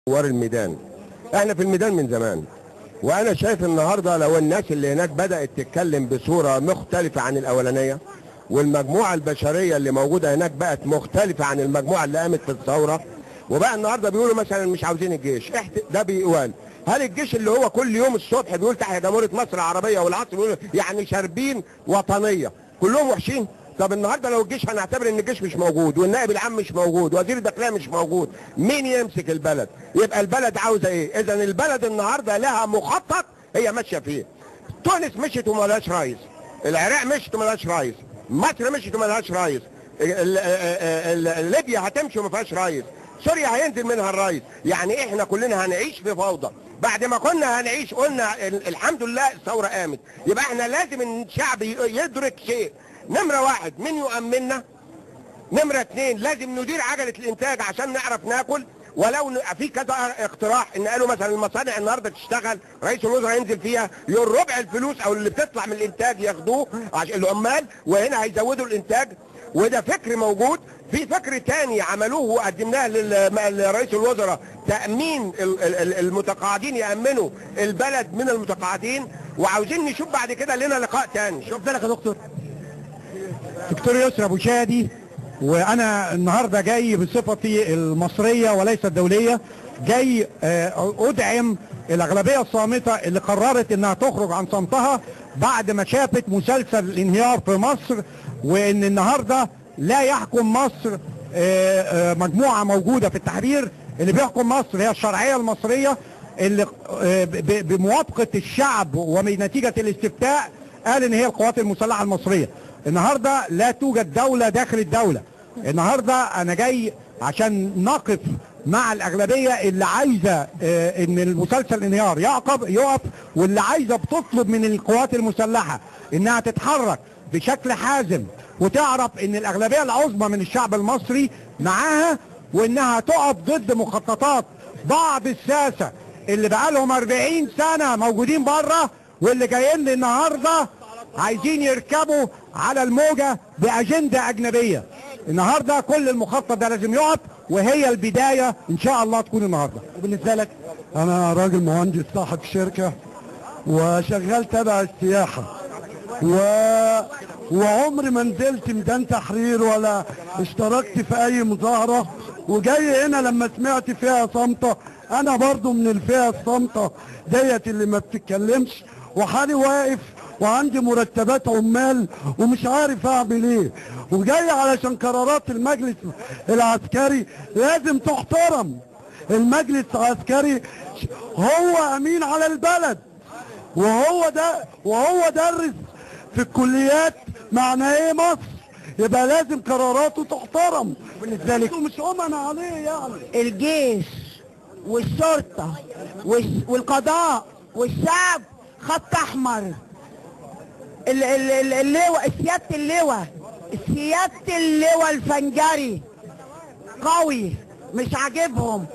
ثوار الميدان. احنا في الميدان من زمان، وانا شايف النهارده لو الناس اللي هناك بدات تتكلم بصوره مختلفه عن الاولانيه، والمجموعه البشريه اللي موجوده هناك بقت مختلفه عن المجموعه اللي قامت في الثوره، وبقى النهارده بيقولوا مثلا مش عاوزين الجيش. ده بيقال هل الجيش اللي هو كل يوم الصبح بيقول تحيا جمهوريه مصر العربيه والعصر بيقول يعني شاربين وطنيه كلهم وحشين؟ طب النهارده لو الجيش هنعتبر ان الجيش مش موجود والنائب العام مش موجود وزير الداخليه مش موجود، مين يمسك البلد؟ يبقى البلد عاوزه ايه؟ اذا البلد النهارده لها مخطط هي ماشيه فيه. تونس مشيت ومالهاش رئيس، العراق مشيت ومالهاش رئيس، مصر مشيت ومالهاش رئيس، ليبيا هتمشي وما فيهاش رئيس، سوريا هينزل منها الرئيس. يعني احنا كلنا هنعيش في فوضى. بعد ما كنا هنعيش قلنا الحمد لله الثوره قامت، يبقى احنا لازم الشعب يدرك شيء. نمره واحد، مين يؤمننا؟ نمره اثنين، لازم ندير عجله الانتاج عشان نعرف ناكل. ولو في كذا اقتراح ان قالوا مثلا المصانع النهارده تشتغل، رئيس الوزراء ينزل فيها يقول ربع الفلوس او اللي بتطلع من الانتاج ياخدوه عشان العمال، وهنا هيزودوا الانتاج، وده فكر موجود. في فكر تاني عملوه وقدمناه لرئيس الوزراء، تأمين المتقاعدين، يأمنوا البلد من المتقاعدين، وعاوزين نشوف بعد كده لنا لقاء تاني. شوف لك يا دكتور يسرى ابو شادي، وانا النهارده جاي بصفتي المصريه وليس الدوليه، جاي ادعم الاغلبيه الصامته اللي قررت انها تخرج عن صمتها بعد ما شافت مسلسل الانهيار في مصر، وان النهارده لا يحكم مصر مجموعه موجوده في التحرير. اللي بيحكم مصر هي الشرعيه المصريه اللي بموافقه الشعب وبنتيجه الاستفتاء قال ان هي القوات المسلحه المصريه. النهارده لا توجد دوله داخل الدوله. النهارده انا جاي عشان نقف مع الاغلبيه اللي عايزه ان المسلسل الانهيار يقف، واللي عايزه بتطلب من القوات المسلحه انها تتحرك بشكل حازم، وتعرف ان الاغلبيه العظمى من الشعب المصري معاها، وانها تقف ضد مخططات بعض الساسه اللي بقالهم 40 سنه موجودين بره، واللي جايين لي النهارده عايزين يركبوا على الموجه باجنده اجنبيه. النهارده كل المخطط ده لازم يقف، وهي البدايه ان شاء الله تكون النهارده. وبالنسبه لك؟ انا راجل مهندس صاحب شركه وشغال تبع السياحه، وعمري ما نزلت ميدان تحرير ولا اشتركت في اي مظاهره، وجاي هنا لما سمعت فئه صامته. انا برضو من الفئه الصامته ديت اللي ما بتتكلمش، وحالي واقف وعندي مرتبات عمال ومش عارف اعمل ايه، وجاي علشان قرارات المجلس العسكري لازم تحترم. المجلس العسكري هو امين على البلد، وهو درس في الكليات معنى ايه مصر، يبقى لازم قراراته تحترم. بالنسبه لك؟ مش امنا عليه يعني. الجيش والشرطه والقضاء والشعب خط احمر. اللواء سيادة اللواء الفنجري قوي مش عاجبهم،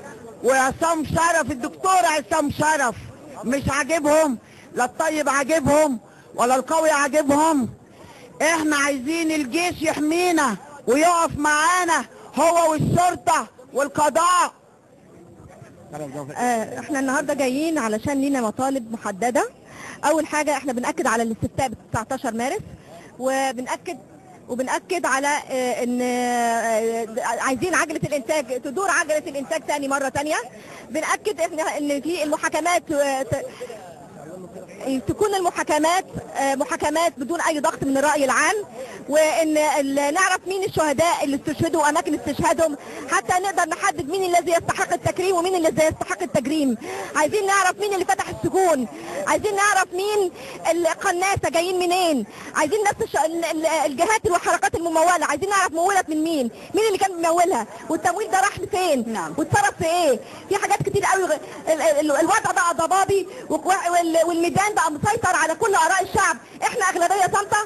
وعصام شرف الدكتور عصام شرف مش عاجبهم، لا الطيب عاجبهم ولا القوي عاجبهم. احنا عايزين الجيش يحمينا ويقف معانا هو والشرطة والقضاء. احنا النهارده جايين علشان لينا مطالب محدده. اول حاجه احنا بنأكد على الاستفتاء ب 19 مارس، وبنأكد على ان عايزين عجله الانتاج تدور، عجله الانتاج ثاني مره ثانيه. بنأكد ان في المحاكمات تكون محاكمات بدون اي ضغط من الرأي العام، وان نعرف مين الشهداء اللي استشهدوا واماكن استشهادهم حتى نقدر نحدد مين الذي يستحق التكريم ومين الذي يستحق التجريم. عايزين نعرف مين اللي فتح السجون، عايزين نعرف مين القناصه جايين منين، عايزين نفس الجهات والحركات المموله، عايزين نعرف مولت من مين اللي كان بيمولها، والتمويل ده راح لفين؟ نعم. واتصرف في ايه؟ في حاجات كتير قوي. الوضع بقى ضبابي، والميدان بقى مسيطر على كل اراء الشعب. احنا اغلبيه صامته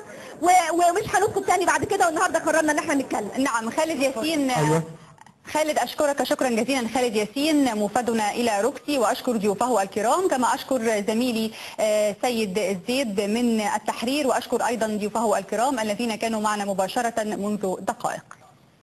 ومش هنسكت تاني بعد كده، والنهارده قررنا ان احنا نتكلم. نعم. خالد ياسين. أيوة. خالد أشكرك شكرا جزيلا. خالد ياسين مفادنا إلى روكسي، وأشكر ضيوفه الكرام، كما أشكر زميلي سيد الزيد من التحرير، وأشكر أيضا ضيوفه الكرام الذين كانوا معنا مباشرة منذ دقائق.